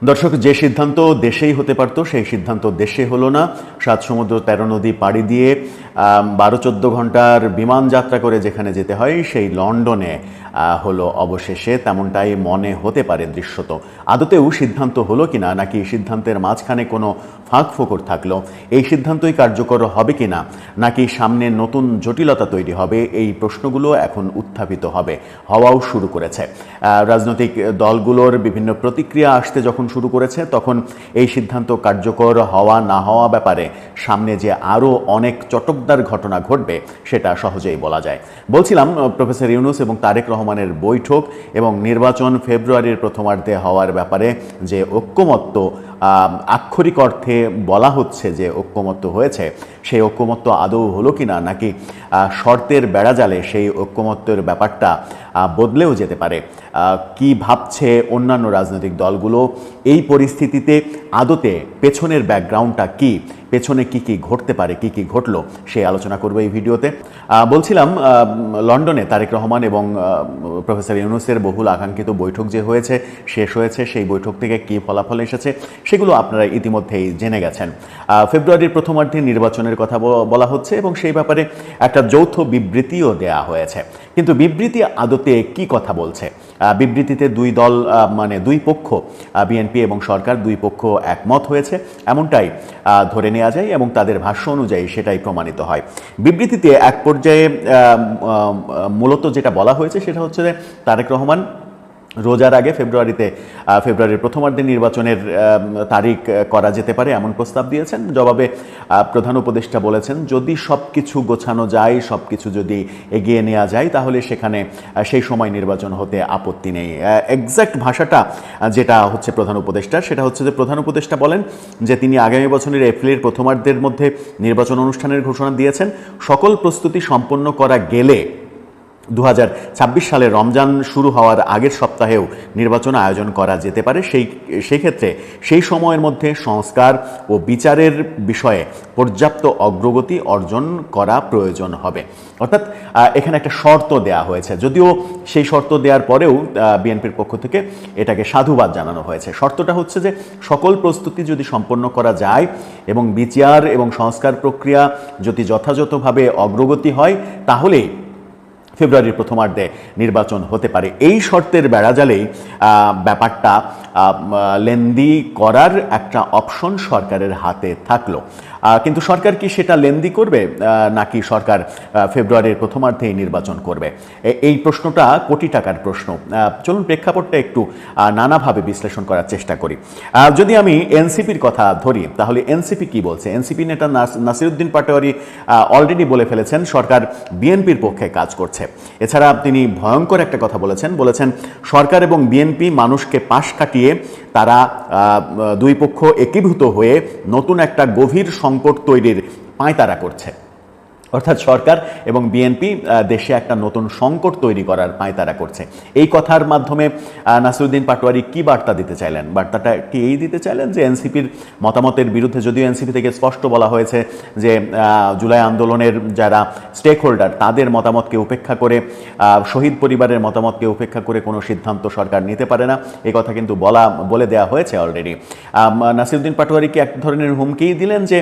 দর্শক, যে সিদ্ধান্ত দেশেই হতে পারত সেই সিদ্ধান্ত দেশে হলো না। 7 সমুদ্র 13 নদী পাড়ি দিয়ে 12-14 ঘন্টার বিমান যাত্রা করে যেখানে যেতে হয় সেই লন্ডনে হলো অবশেষে। তেমনটাই মনে হতে পারে দৃশ্যত। আদতেও সিদ্ধান্ত হলো কিনা, নাকি সিদ্ধান্তের মাঝখানে কোনো ফাঁক ফোকর থাকলো, এই সিদ্ধান্তই কার্যকর হবে কিনা, নাকি সামনে নতুন জটিলতা তৈরি হবে, এই প্রশ্নগুলো এখন উত্থাপিত হওয়াও শুরু করেছে। রাজনৈতিক দলগুলোর বিভিন্ন প্রতিক্রিয়া আসতে যখন শুরু করেছে তখন এই সিদ্ধান্ত কার্যকর হওয়া না হওয়া ব্যাপারে সামনে যে আরও অনেক চটকদার ঘটনা ঘটবে সেটা সহজেই বলা যায়। বলছিলাম প্রফেসর ইউনূস এবং তারেক রহমানের বৈঠক এবং নির্বাচন ফেব্রুয়ারির প্রথমার্ধে হওয়ার ব্যাপারে যে ঐক্যমত্য, আক্ষরিক অর্থে বলা হচ্ছে যে ঐক্যমত্য হয়েছে, সেই ঐক্যমত্য আদৌ হলো কিনা, নাকি শর্তের বেড়াজালে সেই ঐক্যমত্যের ব্যাপারটা বদলেও যেতে পারে। কি ভাবছে অন্যান্য রাজনৈতিক দলগুলো এই পরিস্থিতিতে? আদতে পেছনের ব্যাকগ্রাউন্ডটা কি, পেছনে কি কি ঘটতে পারে, কি কি ঘটলো, সেই আলোচনা করবো এই ভিডিওতে। বলছিলাম লন্ডনে তারেক রহমান এবং প্রফেসর ইউনূসের বহুল আকাঙ্ক্ষিত বৈঠক যে হয়েছে, শেষ হয়েছে, সেই বৈঠক থেকে কি ফলাফল এসেছে সেগুলো আপনারা ইতিমধ্যেই জেনে গেছেন। ফেব্রুয়ারির প্রথমার্ধে নির্বাচনের কথা বলা হচ্ছে এবং সেই ব্যাপারে একটা যৌথ বিবৃতিও দেয়া হয়েছে। কিন্তু বিবৃতি আদতে কি কথা বলছে? বিবৃতিতে দুই দল, মানে দুই পক্ষ, বিএনপি এবং সরকার, দুই পক্ষ একমত হয়েছে এমনটাই ধরে নেওয়া যায় এবং তাদের ভাষ্য অনুযায়ী সেটাই প্রমাণিত হয়। বিবৃতিতে এক পর্যায়ে মূলত যেটা বলা হয়েছে সেটা হচ্ছে যে তারেক রহমান রোজার আগে ফেব্রুয়ারির প্রথমার্ধে নির্বাচনের তারিখ করা যেতে পারে এমন প্রস্তাব দিয়েছেন। জবাবে প্রধান উপদেষ্টা বলেছেন, যদি সব কিছু গোছানো যায়, সব কিছু যদি এগিয়ে নেওয়া যায়, তাহলে সেখানে সেই সময় নির্বাচন হতে আপত্তি নেই। এক্স্যাক্ট ভাষাটা যেটা হচ্ছে প্রধান উপদেষ্টার, সেটা হচ্ছে যে প্রধান উপদেষ্টা বলেন যে তিনি আগামী বছরের এপ্রিলের প্রথমার্ধের মধ্যে নির্বাচন অনুষ্ঠানের ঘোষণা দিয়েছেন। সকল প্রস্তুতি সম্পন্ন করা গেলে 2026 সালের রমজান শুরু হওয়ার আগের সপ্তাহেও নির্বাচন আয়োজন করা যেতে পারে। সেই ক্ষেত্রে সেই সময়ের মধ্যে সংস্কার ও বিচারের বিষয়ে পর্যাপ্ত অগ্রগতি অর্জন করা প্রয়োজন হবে। অর্থাৎ এখানে একটা শর্ত দেয়া হয়েছে, যদিও সেই শর্ত দেওয়ার পরেও বিএনপির পক্ষ থেকে এটাকে সাধুবাদ জানানো হয়েছে। শর্তটা হচ্ছে যে সকল প্রস্তুতি যদি সম্পন্ন করা যায় এবং বিচার এবং সংস্কার প্রক্রিয়া যদি যথাযথভাবে অগ্রগতি হয়, তাহলেই ফেব্রুয়ারির প্রথমার্ধে নির্বাচন হতে পারে। এই শর্তের বেড়াজালেই ব্যাপারটা লেন্দি করার একটা অপশন সরকারের হাতে থাকলো। কিন্তু সরকার কি সেটা লেন্দি করবে, নাকি সরকার ফেব্রুয়ারির প্রথমার্ধেই নির্বাচন করবে? এই প্রশ্নটা কোটি টাকার প্রশ্ন। চলুন প্রেক্ষাপটটা একটু নানাভাবে বিশ্লেষণ করার চেষ্টা করি। যদি আমি এনসিপির কথা ধরি, তাহলে এনসিপি কি বলছে? এনসিপি নেতা নাসিরউদ্দিন পাটোয়ারি অলরেডি বলে ফেলেছেন সরকার বিএনপির পক্ষে কাজ করছে। এছাড়া তিনি ভয়ঙ্কর একটা কথা বলেছেন সরকার এবং বিএনপি মানুষকে পাশ কাটিয়ে তারা দুই পক্ষ একীভূত হয়ে নতুন একটা গভীর সংকট তৈরির পাঁয়তারা করছে। অর্থাৎ সরকার এবং বিএনপি দেশে একটা নতুন সংকট তৈরি করার পাঁয়তারা করছে। এই কথার মাধ্যমে নাসিরউদ্দিন পাটোয়ারি কি বার্তা দিতে চাইলেন? বার্তাটা কি এই দিতে চাইলেন যে এনসিপির মতামতের বিরুদ্ধে, যদিও এনসিপি থেকে স্পষ্ট বলা হয়েছে যে জুলাই আন্দোলনের যারা স্টেক হোল্ডার তাদের মতামতকে উপেক্ষা করে, শহীদ পরিবারের মতামতকে উপেক্ষা করে কোনো সিদ্ধান্ত সরকার নিতে পারে না, এই কথা কিন্তু বলে দেওয়া হয়েছে অলরেডি। নাসিরউদ্দিন পাটোয়ারি কি এক ধরনের হুমকিই দিলেন যে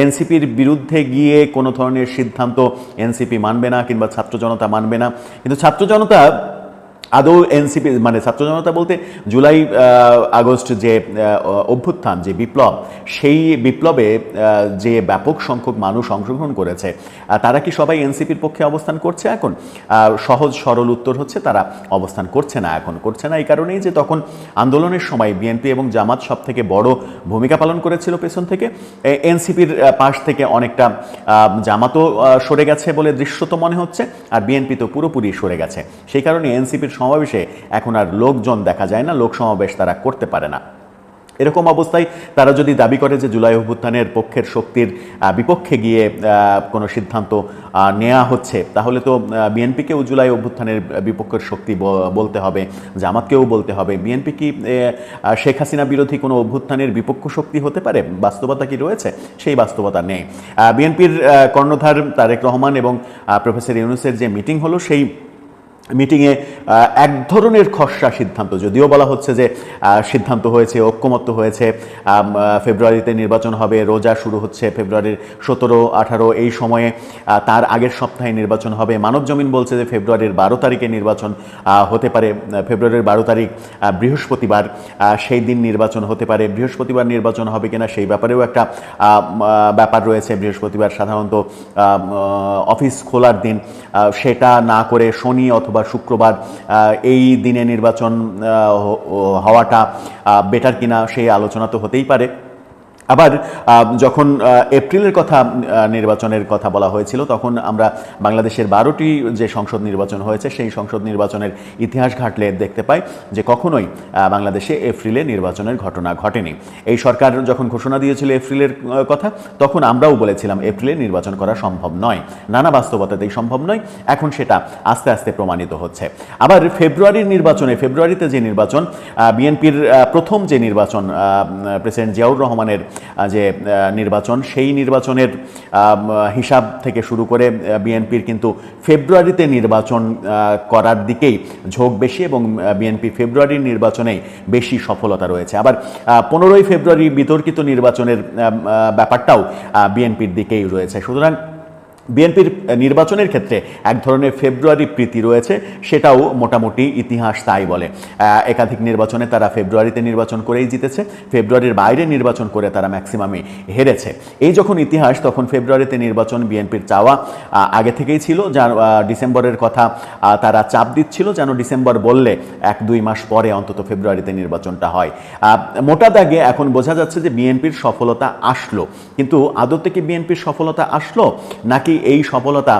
এনসিপির বিরুদ্ধে গিয়ে কোনো ধরনের সিদ্ধান্ত এনসিপি মানবে না কিংবা ছাত্র জনতা মানবে না। কিন্তু ছাত্র জনতা আদৌ এনসিপি, মানে ছাত্র জনতা বলতে জুলাই আগস্ট যে অভ্যুত্থান, যে বিপ্লব, সেই বিপ্লবে যে ব্যাপক সংখ্যক মানুষ অংশগ্রহণ করেছে, তারা কি সবাই এনসিপির পক্ষে অবস্থান করছে? এখন সহজ সরল উত্তর হচ্ছে তারা অবস্থান করছে না। এখন করছে না এই কারণেই যে তখন আন্দোলনের সময় বিএনপি এবং জামাত সব থেকে বড় ভূমিকা পালন করেছিল পেছন থেকে। এনসিপির পাশ থেকে অনেকটা জামাতও সরে গেছে বলে দৃশ্যত মনে হচ্ছে, আর বিএনপি তো পুরোপুরি সরে গেছে। সেই কারণে এনসিপির সমাবেশে এখন আর লোকজন দেখা যায় না, লোক সমাবেশ তারা করতে পারে না। এরকম অবস্থায় তারা যদি দাবি করে যে জুলাই অভ্যুত্থানের পক্ষের শক্তির বিপক্ষে গিয়ে কোনো সিদ্ধান্ত নেওয়া হচ্ছে, তাহলে তো বিএনপিকেও জুলাই অভ্যুত্থানের বিপক্ষের শক্তি বলতে হবে, জামাতকেও বলতে হবে। বিএনপি কি শেখ হাসিনা বিরোধী কোনো অভ্যুত্থানের বিপক্ষ শক্তি হতে পারে? বাস্তবতা কি রয়েছে? সেই বাস্তবতা নেই। বিএনপির কর্ণধার তারেক রহমান এবং প্রফেসর ইউনূসের যে মিটিং হলো, সেই মিটিংয়ে এক ধরনের খসড়া সিদ্ধান্ত, যদিও বলা হচ্ছে যে সিদ্ধান্ত হয়েছে, ঐক্যমত্য হয়েছে, ফেব্রুয়ারিতে নির্বাচন হবে, রোজা শুরু হচ্ছে ফেব্রুয়ারির 17-18 এই সময়ে, তার আগের সপ্তাহে নির্বাচন হবে। মানবজমিন বলছে যে ফেব্রুয়ারির 12 তারিখে নির্বাচন হতে পারে, ফেব্রুয়ারির 12 তারিখ বৃহস্পতিবার, সেই দিন নির্বাচন হতে পারে। বৃহস্পতিবার নির্বাচন হবে কিনা সেই ব্যাপারেও একটা ব্যাপার রয়েছে। বৃহস্পতিবার সাধারণত অফিস খোলার দিন, সেটা না করে শনি অথবা শুক্রবার এই দিনে নির্বাচন হওয়াটা বেটার কিনা সেই আলোচনা তো হতেই পারে। আবার যখন এপ্রিলের কথা নির্বাচনের কথা বলা হয়েছিল, তখন আমরা বাংলাদেশের 12টি যে সংসদ নির্বাচন হয়েছে সেই সংসদ নির্বাচনের ইতিহাস ঘাটলে দেখতে পাই যে কখনোই বাংলাদেশে এপ্রিলে নির্বাচনের ঘটনা ঘটেনি। এই সরকার যখন ঘোষণা দিয়েছিল এপ্রিলের কথা, তখন আমরাও বলেছিলাম এপ্রিলে নির্বাচন করা সম্ভব নয়, নানা বাস্তবতাতেই সম্ভব নয়। এখন সেটা আস্তে আস্তে প্রমাণিত হচ্ছে। আবার ফেব্রুয়ারির নির্বাচনে, ফেব্রুয়ারিতে যে নির্বাচন, বিএনপির প্রথম যে নির্বাচন, প্রেসিডেন্ট জিয়াউর রহমানের যে নির্বাচন, সেই নির্বাচনের হিসাব থেকে শুরু করে বিএনপির কিন্তু ফেব্রুয়ারিতে নির্বাচন করার দিকেই ঝোঁক বেশি এবং বিএনপি ফেব্রুয়ারির নির্বাচনেই বেশি সফলতা রয়েছে। আবার 15ই ফেব্রুয়ারি বিতর্কিত নির্বাচনের ব্যাপারটাও বিএনপির দিকেই রয়েছে। সুতরাং বিএনপির নির্বাচনের ক্ষেত্রে এক ধরনের ফেব্রুয়ারি প্রীতি রয়েছে, সেটাও মোটামুটি ইতিহাস তাই বলে। একাধিক নির্বাচনে তারা ফেব্রুয়ারিতে নির্বাচন করেই জিতেছে, ফেব্রুয়ারির বাইরে নির্বাচন করে তারা ম্যাক্সিমামই হেরেছে। এই যখন ইতিহাস, তখন ফেব্রুয়ারিতে নির্বাচন বিএনপির চাওয়া আগে থেকেই ছিল। যা ডিসেম্বরের কথা তারা চাপ দিচ্ছিল, যেন ডিসেম্বর বললে 1-2 মাস পরে অন্তত ফেব্রুয়ারিতে নির্বাচনটা হয়। মোটা দাগে এখন বোঝা যাচ্ছে যে বিএনপির সফলতা আসলো, কিন্তু আদতে কি বিএনপির সফলতা আসলো, নাকি এই সফলতা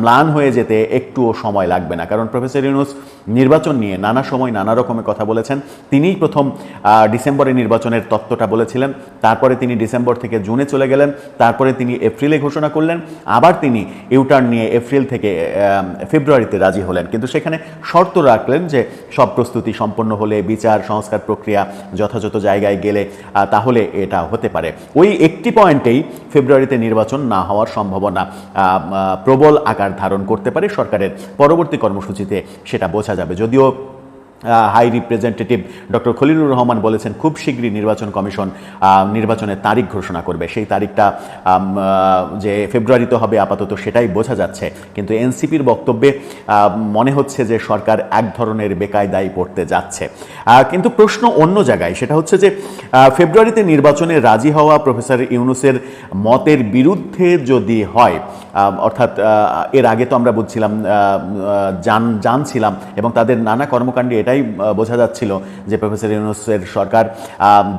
ম্লান হয়ে যেতে একটুও সময় লাগবে না? কারণ প্রফেসর ইউনূস নির্বাচন নিয়ে নানা সময় নানা রকমের কথা বলেছেন। তিনিই প্রথম ডিসেম্বরে নির্বাচনের তত্ত্বটা বলেছিলেন, তারপরে তিনি ডিসেম্বর থেকে জুনে চলে গেলেন, তারপরে তিনি এপ্রিলে ঘোষণা করলেন, আবার তিনি ইউটার্ন নিয়ে এপ্রিল থেকে ফেব্রুয়ারিতে রাজি হলেন। কিন্তু সেখানে শর্ত রাখলেন যে সব প্রস্তুতি সম্পন্ন হলে, বিচার সংস্কার প্রক্রিয়া যথাযথ জায়গায় গেলে তাহলে এটা হতে পারে। ওই একটি পয়েন্টেই ফেব্রুয়ারিতে নির্বাচন না হওয়ার সম্ভাবনা প্রবল আকার ধারণ করতে পারে। সরকারের পরবর্তী কর্মসূচিতে সেটা বোঝা যাবে। যদিও high representative doctor Khalilur Rahman বলেছেন খুব শীঘ্রই নির্বাচন কমিশন নির্বাচনের তারিখ ঘোষণা করবে। সেই তারিখটা যে ফেব্রুয়ারিতে হবে আপাতত সেটাই বোঝা যাচ্ছে, কিন্তু এনসিপির বক্তব্যে মনে হচ্ছে যে সরকার এক ধরনের বেকায়দায় পড়তে যাচ্ছে। কিন্তু প্রশ্ন অন্য জায়গায়, সেটা হচ্ছে যে ফেব্রুয়ারিতে নির্বাচনে রাজি হওয়া প্রফেসর ইউনূসের মতের বিরুদ্ধে যদি হয়, অর্থাৎ এর আগে তো আমরা বুঝছিলাম, জানছিলাম এবং তাদের নানা কর্মকাণ্ডে এটাই বোঝা যাচ্ছিল যে প্রফেসর ইউনূসের সরকার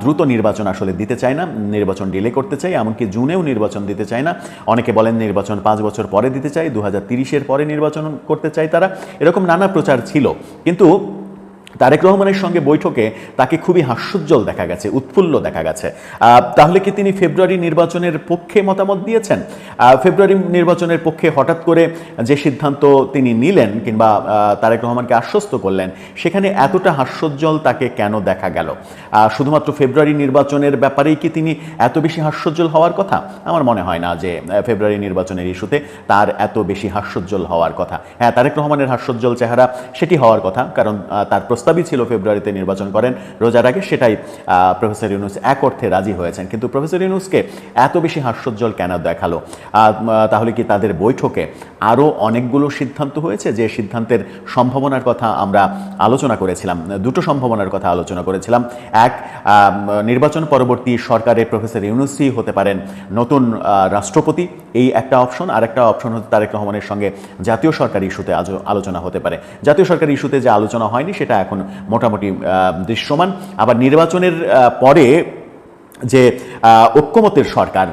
দ্রুত নির্বাচন আসলে দিতে চায় না, নির্বাচন ডিলে করতে চায়, এমনকি জুনেও নির্বাচন দিতে চায় না। অনেকে বলেন নির্বাচন 5 বছর পরে দিতে চায়, 2030-এর পরে নির্বাচন করতে চায় তারা, এরকম নানা প্রচার ছিল। কিন্তু তারেক রহমানের সঙ্গে বৈঠকে তাকে খুবই হাস্যোজ্জ্বল দেখা গেছে, উৎফুল্ল দেখা গেছে। তাহলে কি তিনি ফেব্রুয়ারি নির্বাচনের পক্ষে মতামত দিয়েছেন? ফেব্রুয়ারি নির্বাচনের পক্ষে হঠাৎ করে যে সিদ্ধান্ত তিনি নিলেন কিংবা তারেক রহমানকে আশ্বস্ত করলেন, সেখানে এতটা হাস্যোজ্জ্বল তাকে কেন দেখা গেল? শুধুমাত্র ফেব্রুয়ারি নির্বাচনের ব্যাপারেই কি তিনি এত বেশি হাস্যোজ্জ্বল হওয়ার কথা? আমার মনে হয় না যে ফেব্রুয়ারি নির্বাচনের ইস্যুতে তার এত বেশি হাস্যোজ্জ্বল হওয়ার কথা। হ্যাঁ, তারেক রহমানের হাস্যোজ্জ্বল চেহারা সেটি হওয়ার কথা, কারণ তার প্রস্তাবই ছিল ফেব্রুয়ারিতে নির্বাচন করেন রোজার আগে, সেটাই প্রফেসর ইউনূস এক অর্থে রাজি হয়েছেন। কিন্তু প্রফেসর ইউনূসকে এত বেশি হাস্যোজ্জ্বল কেন দেখালো? তাহলে কি তাদের বৈঠকে আরও অনেকগুলো সিদ্ধান্ত হয়েছে যে সিদ্ধান্তের সম্ভাবনার কথা আমরা আলোচনা করেছিলাম? দুটো সম্ভাবনার কথা আলোচনা করেছিলাম। এক, নির্বাচন পরবর্তী সরকারে প্রফেসর ইউনূসই হতে পারেন নতুন রাষ্ট্রপতি, এই একটা অপশন। আর একটা অপশন হচ্ছে তারেক রহমানের সঙ্গে জাতীয় সরকার ইস্যুতে আলোচনা হতে পারে। জাতীয় সরকার ইস্যুতে যে আলোচনা হয়নি সেটা এখন মোটামুটি দৃশ্যমান। আবার নির্বাচনের পরে যে ঐক্যমতের সরকার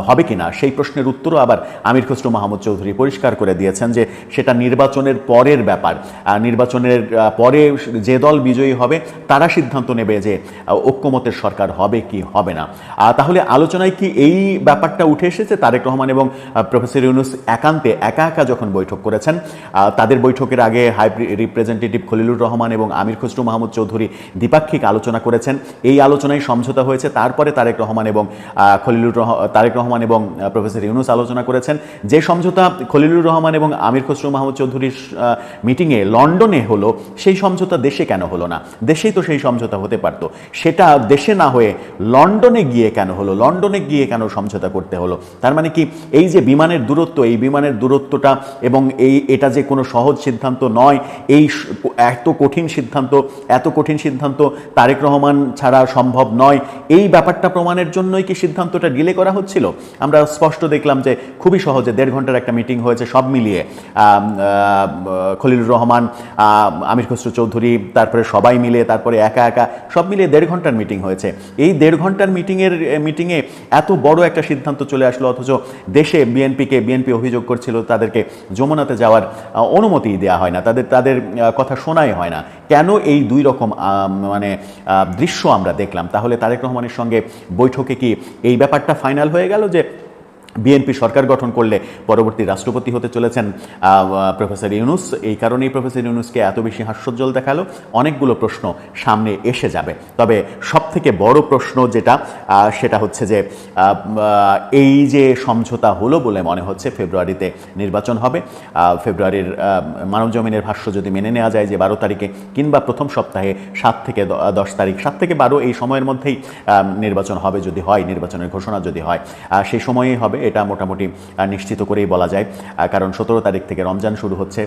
হবে কিনা সেই প্রশ্নের উত্তরও আবার আমির খসরু মাহমুদ চৌধুরী পরিষ্কার করে দিয়েছেন যে সেটা নির্বাচনের পরের ব্যাপার। নির্বাচনের পরে যে দল বিজয়ী হবে তারা সিদ্ধান্ত নেবে যে ঐক্যমতের সরকার হবে কি হবে না। তাহলে আলোচনায় কি এই ব্যাপারটা উঠে এসেছে? তারেক রহমান এবং প্রফেসর ইউনূস একান্তে একা একা যখন বৈঠক করেছেন, তাদের বৈঠকের আগে হাই রিপ্রেজেন্টেটিভ খলিলুর রহমান এবং আমির খসরু মাহমুদ চৌধুরী দ্বিপাক্ষিক আলোচনা করেছেন। এই আলোচনায় সমঝোতা হয়েছে। তারপরে তারেক রহমান রহমান এবং তারেক রহমান এবং প্রফেসর ইউনূস আলোচনা করেছেন। যে সমঝোতা খলিলুর রহমান এবং আমির খসরু মাহমুদ চৌধুরীর মিটিংয়ে লন্ডনে হলো, সেই সমঝোতা দেশে কেন হলো না? দেশেই তো সেই সমঝোতা হতে পারত, সেটা দেশে না হয়ে লন্ডনে গিয়ে কেন হলো? লন্ডনে গিয়ে কেন সমঝোতা করতে হলো? তার মানে কি এই যে বিমানের দূরত্ব, এই বিমানের দূরত্বটা এবং এটা যে কোনো সহজ সিদ্ধান্ত নয়, এই এত কঠিন সিদ্ধান্ত তারেক রহমান ছাড়া সম্ভব নয়, এই ব্যাপারটা প্রমাণের জন্যই কি সিদ্ধান্তটা ডিলে করা হচ্ছিল? আমরা স্পষ্ট দেখলাম যে খুবই সহজে 1.5 ঘন্টার একটা মিটিং হয়েছে, সব মিলিয়ে খলিলুর রহমান, আমির খসরু চৌধুরী, তারপরে সবাই মিলে, তারপরে একা একা, সব মিলিয়ে 1.5 ঘন্টার মিটিং হয়েছে। এই 1.5 ঘন্টার মিটিংয়ে এত বড় একটা সিদ্ধান্ত চলে আসলো, অথচ দেশে বিএনপি অভিযোগ করছিল তাদেরকে যমুনাতে যাওয়ার অনুমতি দেওয়া হয় না, তাদের কথা শোনাই হয় না। কেন এই দুই রকম দৃশ্য আমরা দেখলাম? তাহলে তারেক রহমানের সঙ্গে বৈঠকে কি এই ব্যাপারটা ফাইনাল হয়ে গেল যে বিএনপি সরকার গঠন করলে পরবর্তী রাষ্ট্রপতি হতে চলেছেন প্রফেসর ইউনূস? এই কারণেই প্রফেসর ইউনূসকে এত বেশি হাস্যোজ্জ্বল দেখালো। অনেকগুলো প্রশ্ন সামনে এসে যাবে, তবে সবথেকে বড় প্রশ্ন যেটা, সেটা হচ্ছে যে এই যে সমঝোতা হলো বলে মনে হচ্ছে ফেব্রুয়ারিতে নির্বাচন হবে। ফেব্রুয়ারির মানবজমিনের ভাষ্য যদি মেনে নেওয়া যায় যে 12 তারিখে কিংবা প্রথম সপ্তাহে 7 থেকে 10 তারিখ, 7 থেকে 12 এই সময়ের মধ্যেই নির্বাচন হবে, যদি হয়, নির্বাচনের ঘোষণা যদি হয় সেই সময়েই হবে, এটা মোটামুটি নিশ্চিত করেই বলা যায়। কারণ 17 তারিখ থেকে রমজান শুরু হচ্ছে,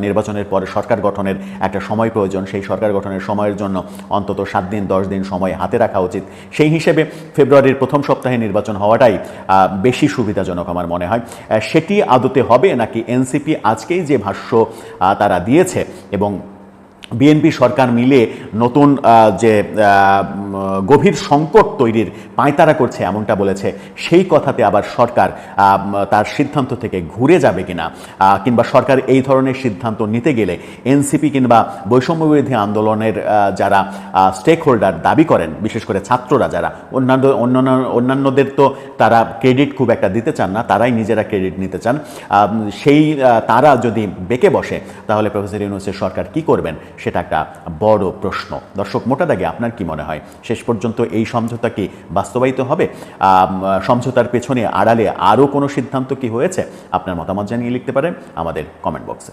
নির্বাচনের পরে সরকার গঠনের একটা সময় প্রয়োজন, সেই সরকার গঠনের সময়ের জন্য অন্তত 7 দিন 10 দিন সময় হাতে রাখা উচিত। সেই হিসেবে ফেব্রুয়ারির প্রথম সপ্তাহে নির্বাচন হওয়াটাই বেশি সুবিধাজনক আমার মনে হয়। সেটি আদতে হবে নাকি এনসিপি আজকেই যে ভাষ্য তারা দিয়েছে এবং বিএনপি সরকার মিলে নতুন যে গভীর সংকট তৈরির পাঁয়তারা করছে এমনটা বলেছে, সেই কথাতে আবার সরকার তার সিদ্ধান্ত থেকে ঘুরে যাবে কিনা, কিংবা সরকার এই ধরনের সিদ্ধান্ত নিতে গেলে এনসিপি কিংবা বৈষম্যবিরোধী আন্দোলনের যারা স্টেক হোল্ডার দাবি করেন, বিশেষ করে ছাত্ররা যারা, অন্যান্যদের তো তারা ক্রেডিট খুব একটা দিতে চান না, তারাই নিজেরা ক্রেডিট নিতে চান, তারা যদি বেঁকে বসে তাহলে প্রফেসর ইউনূসের সরকার কি করবেন সেটা একটা বড় প্রশ্ন। দর্শক, মোটা দাগে আপনার কি মনে হয়, শেষ পর্যন্ত এই সমঝোতা কি বাস্তবায়িত হবে? সমঝোতার পেছনে আড়ালে আরও কোনো সিদ্ধান্ত কি হয়েছে? আপনার মতামত জানিয়ে লিখতে পারেন আমাদের কমেন্ট বক্সে।